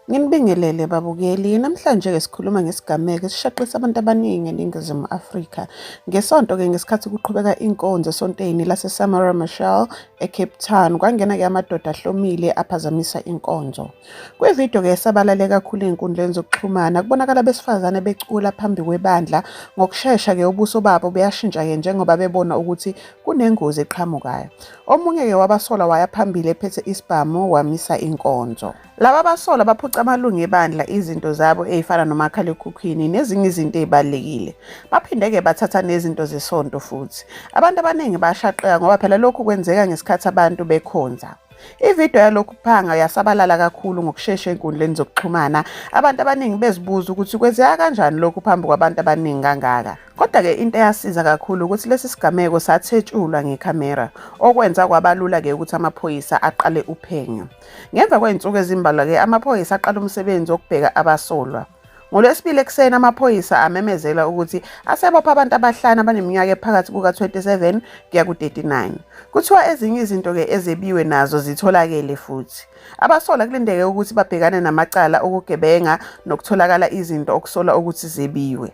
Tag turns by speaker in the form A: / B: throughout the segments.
A: Nginibingelele babukeli, namhlanje-ke sikhuluma ngesigameko esishaqisa abantu abaningi eNingizimu Afrika. Ngesonto-ke ngesikhathi kuqhubeka inkonzo esonteni lase-Samora Machel eCape Town, kwangena-ke amadoda ahlomile aphazamisa inkonzo. Kwividiyo-ke esabalale kakhulu ey'nkundleni zokuxhumana, kubonakala abesifazane becula phambi kwebandla. Ngokushesha-ke ubuso babo buyashintsha-ke njengoba bebona ukuthi kunengozi eqhamukayo. Omunye-ke wabasola waya phambili ephethe isibhamu wamisa inkonzo. Laba basola baphuca amalungu ebandla izinto zabo ezifana nomakhalekhukhwini nezinye izinto ezibalekile. Baphinde-ke bathatha nezinto zesonto futhi. Abantu abaningi bashaqeka ngoba phela lokhu kwenzeka ngesikhathi abantu bekhonza. Ividiyo yalokhu kuphanga yasabalala kakhulu ngokushesha ey'nkundleni zokuxhumana. Abantu abaningi bezibuza ukuthi kwenzeka kanjani lokhu phambi kwabantu abaningi kangaka. Kodwa-ke into eyasiza kakhulu ukuthi lesi sigameko sathetshulwa ngekhamera, okwenza kwabalula-ke ukuthi amaphoyisa aqale uphenyo. Ngemva kwey'nsuku ezimbalwa-ke amaphoyisa aqala umsebenzi wokubheka abasolwa. NgoLwesibili ekuseni amaphoyisa amemezela ukuthi asebopha abantu abahlanu abaneminyaka ephakathi kuka-27 kuya ku-39. Kuthiwa ezinye izinto-ke ezebiwe nazo zitholakele futhi. Abasola kulindeke ukuthi babhekane namacala okugebenga nokutholakala izinto okusolwa ukuthi zebiwe.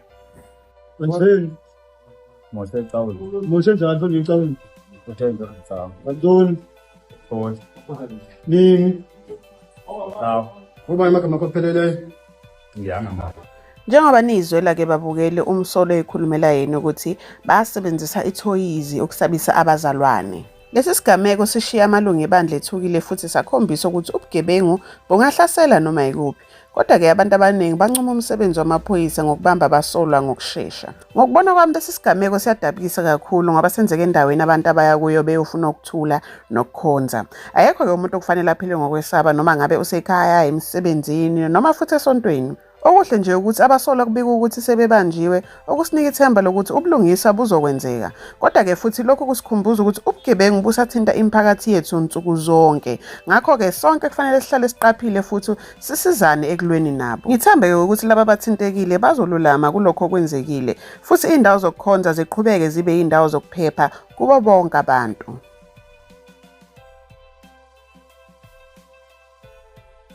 A: Njengoba nizwela-ke babukele umsolo ekhulumela yena ukuthi basebenzisa ithoyizi ukusabisa abazalwane. Lesi sigameko sishiya amalungu ebandla ethukile futhi sakhombisa ukuthi ubugebengu bungahlasela noma yikuphi. Kodwa-ke abantu abaningi bancoma umsebenzi wamaphoyisa ngokubamba abasolwa ngokushesha. Ngokubona kwami lesi sigameko siyadabukisa kakhulu ngoba senzeka endaweni abantu abaya kuyo beyofuna ukuthula nokukhonza. Ayekho-ke umuntu okufanele aphile ngokwesaba noma ngabe usekhaya, emsebenzini noma futhi esontweni. Okuhle nje ukuthi abasola kubika ukuthi sebebanjiwe, okusinika ithemba lokuthi ubulungisa buzokwenzeka. Kodwa-ke futhi lokhu kusikhumbuza ukuthi ubugebengu busathinta imiphakathi yethu nsuku zonke. Ngakho-ke sonke kufanele sihlale siqaphile futhi sisizane ekulweni nabo. Ngithembe-ke ukuthi laba bathintekile bazolulama kulokho okwenzekile, futhi iy'ndawo zokukhonza ziqhubeke zibe yiy'ndawo zokuphepha kubo bonke abantu.